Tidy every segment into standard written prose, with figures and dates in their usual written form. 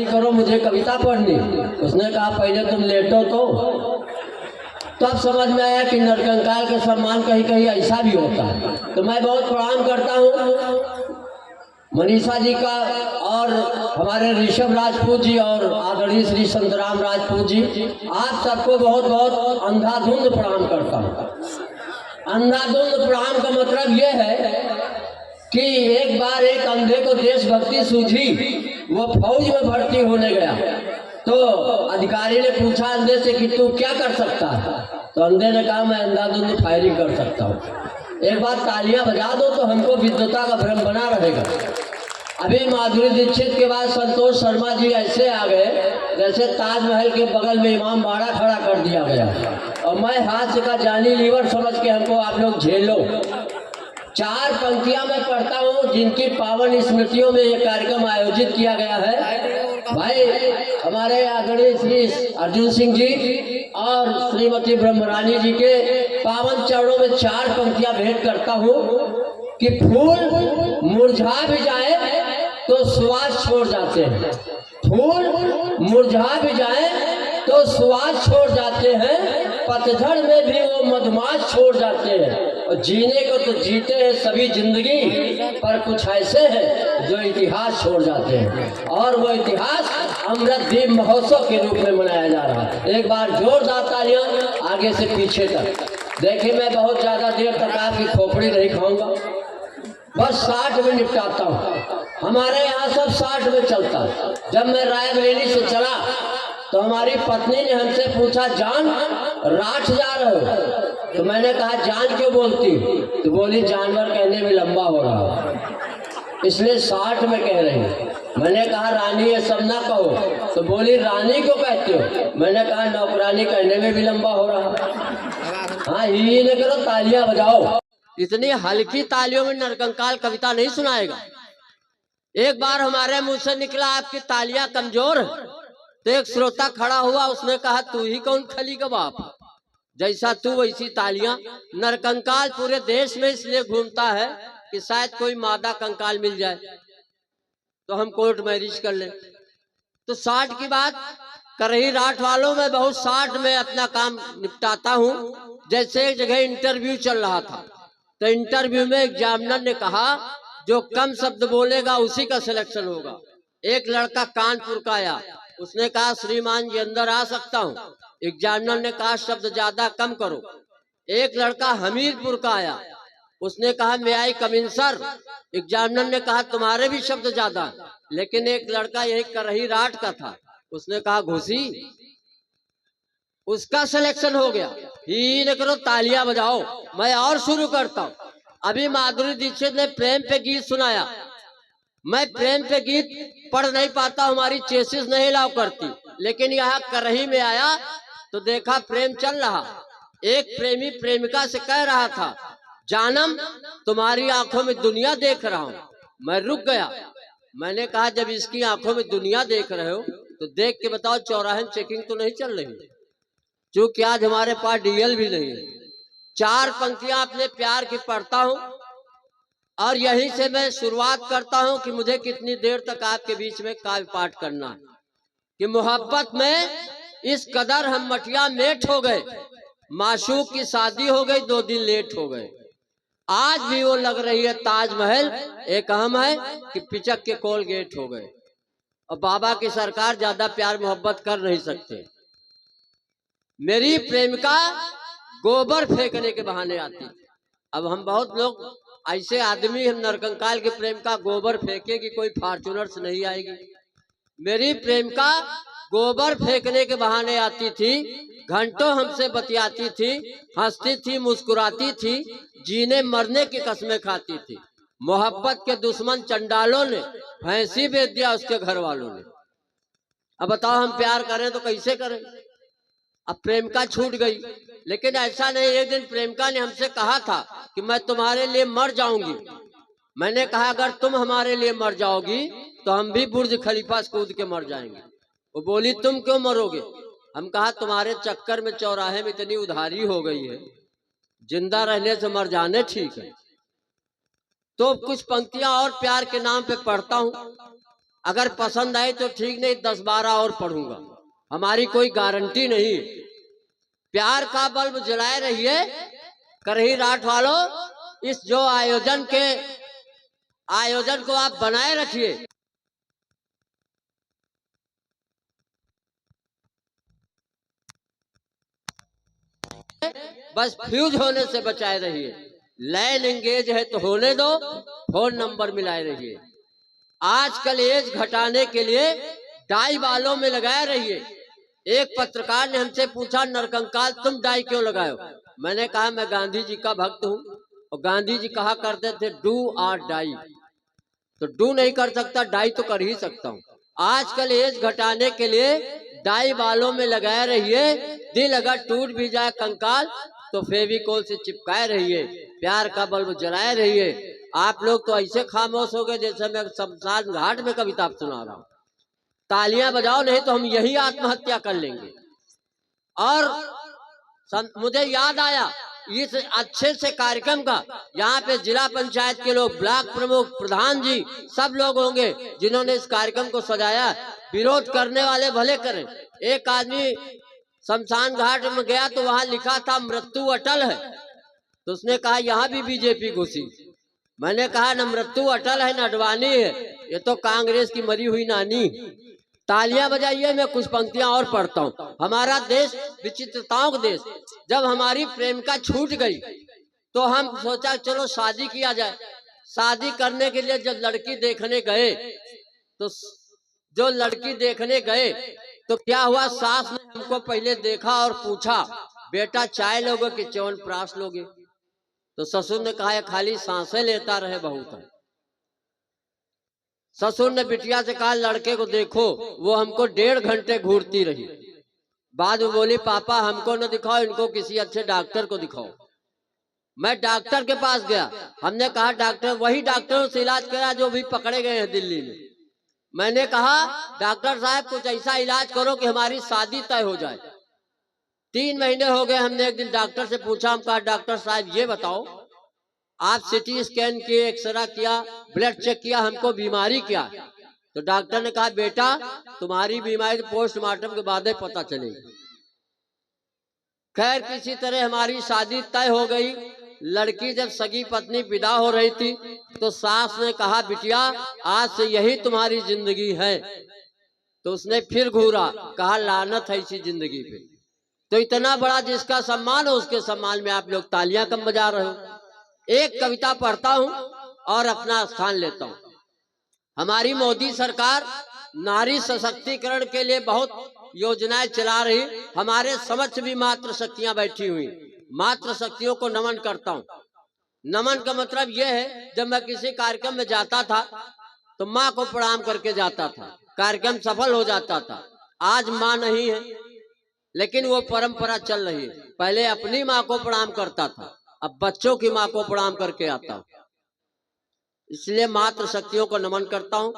करो मुझे कविता पढ़नी। उसने कहा पहले तुम लेटो तो अब समझ में आया कि नरकंकाल का सम्मान कहीं कहीं ऐसा भी होता है। तो मैं बहुत प्रणाम करता हूँ मनीषा जी का और हमारे ऋषभ राजपूत जी और आदरणीय श्री संतराम राजपूत जी, आप सबको बहुत बहुत अंधाधुंध प्रणाम करता हूँ। अंधाधुंध प्रणाम का मतलब ये है कि एक बार एक अंधे को देशभक्ति सूझी, वो फौज में भर्ती होने गया। तो अधिकारी ने पूछा अंधे से कि तू क्या कर सकता है? तो अंधे ने कहा मैं अंधाधुंध फायरिंग कर सकता हूँ। एक बार तालियां बजा दो तो हमको विद्वता का भ्रम बना रहेगा। अभी माधुरी दीक्षित के बाद संतोष शर्मा जी ऐसे आ गए जैसे ताजमहल के बगल में इमाम बाड़ा खड़ा कर दिया गया, और मैं हाथ का जानी लीवर समझ के हमको आप लोग झेलो। चार पंक्तियां मैं पढ़ता हूँ जिनकी पावन स्मृतियों में ये कार्यक्रम आयोजित किया गया है। भाई हमारे आदरणीय श्री अर्जुन सिंह जी और श्रीमती ब्रह्मरानी जी के पावन चरणों में चार पंक्तियां भेंट करता हूँ कि फूल मुरझा भी जाए तो सुवास छोड़ जाते हैं, फूल मुरझा भी जाए तो सुवास छोड़ जाते हैं, पतझड़ में भी वो मधुमास छोड़ जाते हैं। और जीने को तो जीते हैं सभी जिंदगी, पर कुछ ऐसे हैं जो इतिहास छोड़ जाते हैं, और वो इतिहास अमृतदीप महोत्सव के रूप में मनाया जा रहा है। एक बार जोरदार तालियां आगे से पीछे तक। देखिए मैं बहुत ज्यादा देर तक आपकी खोपड़ी नहीं खाऊंगा, बस 60 में निपटाता हूँ। हमारे यहाँ सब 60 में चलता है। जब मैं रायबरेली से चला तो हमारी पत्नी ने हमसे पूछा जान राठ जा रहे हो? तो मैंने कहा जान क्यों बोलती? तो बोली जानवर कहने में लंबा हो रहा है इसलिए 60 में कह रही है। मैंने कहा रानी ये सब ना कहो। तो बोली रानी क्यों कहते हो? मैंने कहा नौकरानी कहने में भी लंबा हो रहा है। हाँ ही न करो, तालियां बजाओ। इतनी हल्की तालियों में नरकंकाल कविता नहीं सुनाएगा। एक बार हमारे मुंह से निकला आपकी तालियां कमजोर है, तो एक श्रोता खड़ा हुआ, उसने कहा तू ही कौन खली का बाप, जैसा तू वैसी तालियां। नरकंकाल पूरे देश में इसलिए घूमता है कि शायद कोई मादा कंकाल मिल जाए तो हम कोर्ट मैरिज कर ले। तो 60 की बात कर रही राठ वालों में बहुत 60 में अपना काम निपटाता हूँ। जैसे एक जगह इंटरव्यू चल रहा था, तो इंटरव्यू में एग्जामिनर ने कहा जो कम शब्द बोलेगा उसी का सिलेक्शन होगा। एक लड़का कानपुर का आया, उसने कहा श्रीमान जी अंदर आ सकता हूँ? एग्जामिनर ने कहा शब्द ज्यादा कम करो। एक लड़का हमीरपुर का आया, उसने कहा मे आई कम इन सर? एग्जामिनर ने कहा तुम्हारे भी शब्द ज्यादा। लेकिन एक लड़का यही करही राठ का था, उसने कहा घुसी, उसका सिलेक्शन हो गया। ही न करो, तालियां बजाओ। मैं और शुरू करता हूँ। अभी माधुरी दीक्षित ने प्रेम पे गीत सुनाया। मैं प्रेम पे गीत पढ़ नहीं पाता, हमारी चेसिस नहीं अलाउ करती, लेकिन यहाँ करही में आया तो देखा प्रेम चल रहा। एक प्रेमी प्रेमिका से कह रहा था जानम तुम्हारी आंखों में दुनिया देख रहा हूँ। मैं रुक गया। मैंने कहा जब इसकी आंखों में दुनिया देख रहे हो तो देख के बताओ चौराहे में चेकिंग तो नहीं चल रही? क्योंकि आज हमारे पास डीएल भी नहीं है। चार पंक्तियां अपने प्यार की पढ़ता हूं, और यहीं से मैं शुरुआत करता हूं कि मुझे कितनी देर तक आपके बीच में काव्य पाठ करना है। कि मोहब्बत में इस कदर हम मटिया मेट हो गए, माशूक की शादी हो गई 2 दिन लेट हो गए। आज भी वो लग रही है ताजमहल, एक अहम है कि पिचक के कोलगेट हो गए। और बाबा की सरकार ज्यादा प्यार मोहब्बत कर नहीं सकते। मेरी प्रेमिका गोबर फेंकने के बहाने आती। अब हम बहुत लोग ऐसे आदमी हम नरकंकाल के प्रेमिका गोबर फेंकेगी, कोई फॉर्च्यूनर से नहीं आएगी। मेरी प्रेमिका गोबर फेंकने के बहाने आती थी, घंटों हमसे बतियाती थी, हंसती थी, मुस्कुराती थी, जीने मरने की कस्में खाती थी। मोहब्बत के दुश्मन चंडालों ने भैंसी बेच दिया उसके घर वालों ने। अब बताओ हम प्यार करें तो कैसे करें? अब प्रेमिका छूट गई, लेकिन ऐसा नहीं। एक दिन प्रेमिका ने हमसे कहा था कि मैं तुम्हारे लिए मर जाऊंगी। मैंने कहा अगर तुम हमारे लिए मर जाओगी तो हम भी बुर्ज खलीफा से कूद के मर जाएंगे। वो बोली तुम क्यों मरोगे? हम कहा तुम्हारे चक्कर में चौराहे में इतनी उधारी हो गई है, जिंदा रहने से मर जाने ठीक है। तो कुछ पंक्तियां और प्यार के नाम पे पढ़ता हूं। अगर पसंद आए तो ठीक, नहीं 10-12 और पढ़ूंगा, हमारी कोई गारंटी नहीं। प्यार का बल्ब जलाए रहिए करही राठ वालों, इस जो आयोजन को आप बनाए रखिए। बस फ्यूज होने से बचाए रहिए। लाइन एंगेज है तो होने दो, फोन नंबर मिलाए रहिए। आजकल एज घटाने के लिए डाई बालों में लगाए रहिए। एक पत्रकार ने हमसे पूछा, नरकंकाल तुम डाई क्यों लगाए? मैंने कहा मैं गांधी जी का भक्त हूँ, और गांधी जी कहा करते थे डू और डाई। तो डू नहीं कर सकता, डाई तो कर ही सकता हूँ। आजकल एज घटाने के लिए डाई बालों में लगाए रहिए। दिल अगर टूट भी जाए कंकाल तो फेविकोल से चिपकाए रहिए। प्यार का बल्ब जलाए रहिए। आप लोग तो ऐसे खामोश हो गए जैसे मैं शमशान घाट में कविता सुना रहा हूँ। तालियां बजाओ, नहीं तो हम यही आत्महत्या कर लेंगे। और मुझे याद आया इस अच्छे से कार्यक्रम का, यहाँ पे जिला पंचायत के लोग, ब्लॉक प्रमुख, प्रधान जी, सब लोग होंगे जिन्होंने इस कार्यक्रम को सजाया। विरोध करने वाले भले करें। एक आदमी शमशान घाट में गया तो वहां लिखा था मृत्यु अटल है, तो उसने कहा यहाँ भी बीजेपी घुसी। मैंने कहा न मृत्यु अटल है न अडवाणी है, ये तो कांग्रेस की मरी हुई नानी। तालियां बजाइए, मैं कुछ पंक्तियां और पढ़ता हूँ। हमारा देश विचित्रताओं का देश। जब हमारी प्रेमिका छूट गई तो हम सोचा चलो शादी किया जाए। शादी करने के लिए जब लड़की देखने गए तो जो लड़की देखने गए तो क्या हुआ, सास ने हमको पहले देखा और पूछा, बेटा चाय लोगे कि च्यवनप्राश लोगे? तो ससुर ने कहा खाली सांसें लेता रहे बहुत है। ससुर ने बिटिया से कहा लड़के को देखो, वो हमको 1.5 घंटे घूरती रही। बाद में बोली पापा हमको न दिखाओ, इनको किसी अच्छे डॉक्टर को दिखाओ। मैं डॉक्टर के पास गया। हमने कहा डॉक्टर, वही डॉक्टरों से इलाज करा जो भी पकड़े गए हैं दिल्ली में। मैंने कहा डॉक्टर साहब कुछ ऐसा इलाज करो कि हमारी शादी तय हो जाए। 3 महीने हो गए। हमने एक दिन डॉक्टर से पूछा, हम कहा डॉक्टर साहब ये बताओ, आप सिटी स्कैन किए, एक्सरा किया, ब्लड चेक किया, हमको बीमारी क्या? तो डॉक्टर ने कहा बेटा तुम्हारी बीमारी पोस्टमार्टम के बाद ही पता चलेगी। खैर किसी तरह हमारी शादी तय हो गई। लड़की जब सगी पत्नी विदा हो रही थी तो सास ने कहा बिटिया आज से यही तुम्हारी जिंदगी है। तो उसने फिर घूरा, कहा लानत है इसी जिंदगी पे। तो इतना बड़ा जिसका सम्मान हो उसके सम्मान में आप लोग तालियां कम बजा रहे हो। एक कविता पढ़ता हूं और अपना स्थान लेता हूं। हमारी मोदी सरकार नारी सशक्तिकरण के लिए बहुत योजनाएं चला रही। हमारे समक्ष भी मातृ शक्तियां बैठी हुई। मातृ शक्तियों को नमन करता हूं। नमन का मतलब यह है, जब मैं किसी कार्यक्रम में जाता था तो माँ को प्रणाम करके जाता था, कार्यक्रम सफल हो जाता था। आज माँ नहीं है, लेकिन वो परंपरा चल रही है। पहले अपनी माँ को प्रणाम करता था, अब बच्चों की माँ को प्रणाम करके आता हूं। इसलिए मातृ शक्तियों को नमन करता हूं।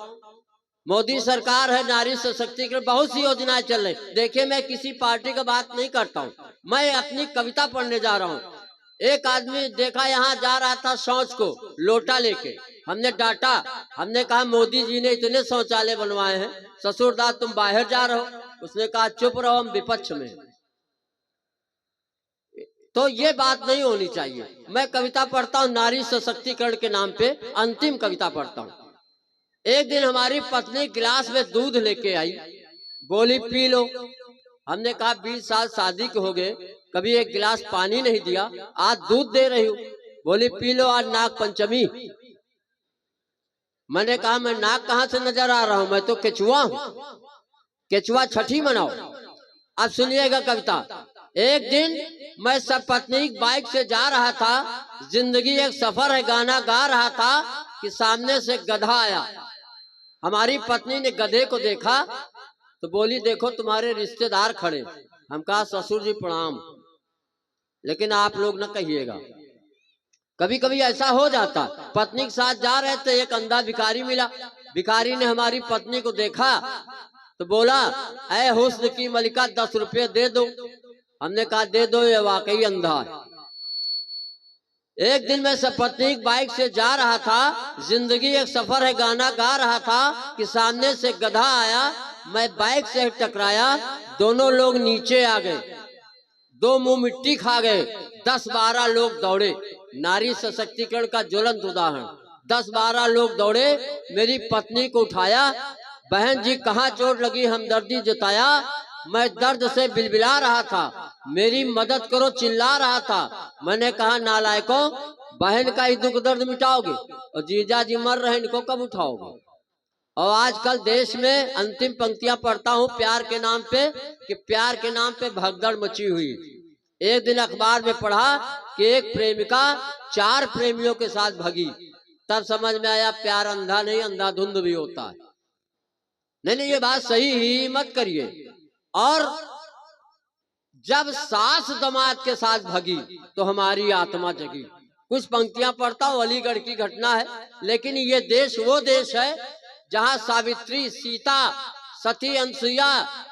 मोदी सरकार है नारी सशक्तिकरण, बहुत सी योजनाएं चल रही। देखिए मैं किसी पार्टी का बात नहीं करता हूं, मैं अपनी कविता पढ़ने जा रहा हूं। एक आदमी देखा यहाँ जा रहा था शौच को लोटा लेके, हमने डांटा। हमने कहा मोदी जी ने इतने शौचालय बनवाए हैं, ससुरदास तुम बाहर जा रहे हो। उसने कहा चुप रहो हम विपक्ष में। तो ये बात नहीं होनी चाहिए। मैं कविता पढ़ता हूँ नारी सशक्तिकरण के नाम पे, अंतिम कविता पढ़ता हूँ। एक दिन हमारी पत्नी गिलास में दूध लेके आई, बोली पी लो। हमने कहा 20 साल शादी के हो गए, कभी एक गिलास पानी नहीं दिया, आज दूध दे रही हूँ। बोली पी लो, आज नाग पंचमी। मैंने कहा मैं नाग कहाँ से नजर आ रहा हूँ, मैं तो केचुआ हूँ, केचुआ छठी मनाओ। अब सुनिएगा कविता। एक दिन मैं सपत्नी बाइक से जा रहा था, जिंदगी एक सफर है गाना गा रहा था कि सामने से गधा आया। हमारी पत्नी ने गधे को देखा तो बोली देखो तुम्हारे रिश्तेदार खड़े। हम कहा ससुर जी प्रणाम, लेकिन आप लोग न कहिएगा। कभी कभी ऐसा हो जाता, पत्नी के साथ जा रहे थे, एक अंधा भिखारी मिला। भिखारी ने हमारी पत्नी को देखा तो बोला ऐ हुस्न की मलिका 10 रुपये दे दो। हमने कहा दे दो, ये वाकई अंधा है। एक दिन मैं सपत्नीक बाइक से जा रहा था, जिंदगी एक सफर है गाना गा रहा था कि सामने से गधा आया, मैं बाइक से टकराया, दोनों लोग नीचे आ गए, दो मुंह मिट्टी खा गए, 10-12 लोग दौड़े। नारी सशक्तिकरण का ज्वलंत उदाहरण। 10-12 लोग दौड़े, मेरी पत्नी को उठाया, बहन जी कहाँ चोट लगी, हमदर्दी जताया। मैं दर्द से बिलबिला रहा था, मेरी मदद करो चिल्ला रहा था। मैंने कहा नालायकों, बहन का ही दुख दर्द मिटाओगे और जीजा जी मर रहे, इनको कब उठाओगे। और आजकल देश में अंतिम पंक्तियां पढ़ता हूँ प्यार के नाम पे, कि प्यार के नाम पे भगदड़ मची हुई। एक दिन अखबार में पढ़ा कि एक प्रेमिका 4 प्रेमियों के साथ भगी, तब समझ में आया प्यार अंधा नहीं, अंधाधुंध भी होता है। नहीं, ये बात सही ही मत करिए। और जब सास दामाद के साथ भगी तो हमारी आत्मा जगी। कुछ पंक्तियां पढ़ता हूँ, अलीगढ़ की घटना है, लेकिन ये देश वो देश है जहां सावित्री, सीता, सती अनसुईया,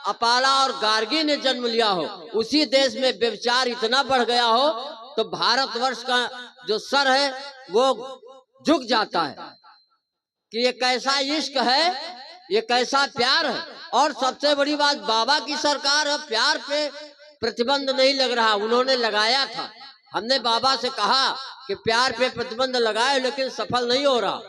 अपाला और गार्गी ने जन्म लिया हो। उसी देश में व्यभिचार इतना बढ़ गया हो तो भारतवर्ष का जो सर है वो झुक जाता है कि ये कैसा इश्क है, ये कैसा प्यार है। और सबसे बड़ी बात, बाबा की सरकार है, प्यार पे प्रतिबंध नहीं लग रहा, उन्होंने लगाया था। हमने बाबा से कहा कि प्यार पे प्रतिबंध लगाए, लेकिन सफल नहीं हो रहा।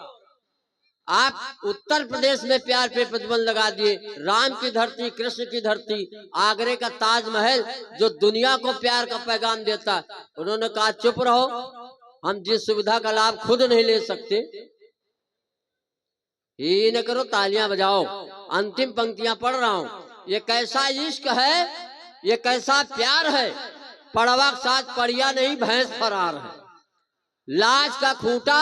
आप उत्तर प्रदेश में प्यार पे प्रतिबंध लगा दिए, राम की धरती, कृष्ण की धरती, आगरे का ताजमहल जो दुनिया को प्यार का पैगाम देता है, उन्होंने कहा चुप रहो, हम जिस सुविधा का लाभ खुद नहीं ले सकते, ही न करो, तालियां बजाओ। अंतिम पंक्तियां पढ़ रहा हूं, ये कैसा इश्क है, ये कैसा प्यार है, पड़वा के साथ पड़िया नहीं, भैंस फरार है। लाज का खूंटा,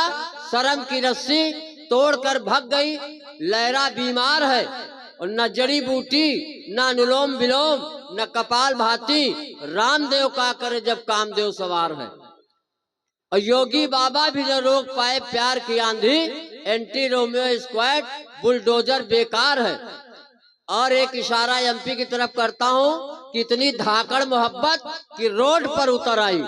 शर्म की रस्सी तोड़कर भग गई, लहरा बीमार है। और न जड़ी बूटी, न अनुलोम विलोम, न कपाल भाती, रामदेव का करे जब कामदेव सवार है। और योगी बाबा भी न रोक पाए प्यार की आंधी, एंटी रोमियो स्क्वाड बुलडोजर बेकार है। और एक इशारा एमपी की तरफ करता हूं कि इतनी धाकड़ मोहब्बत कि रोड पर उतर आई,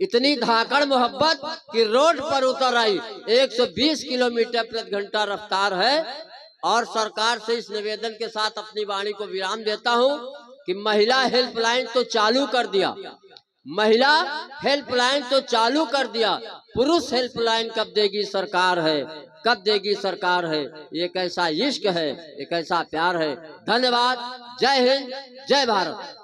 इतनी धाकड़ मोहब्बत कि रोड पर उतर आई। 120 किलोमीटर प्रति घंटा रफ्तार है। और सरकार से इस निवेदन के साथ अपनी वाणी को विराम देता हूं कि महिला हेल्पलाइन तो चालू कर दिया, महिला हेल्पलाइन तो चालू कर दिया, पुरुष हेल्पलाइन कब देगी सरकार है, कब देगी सरकार है। ये कैसा इश्क है, ये कैसा प्यार है। धन्यवाद। जय हिंद, जय भारत।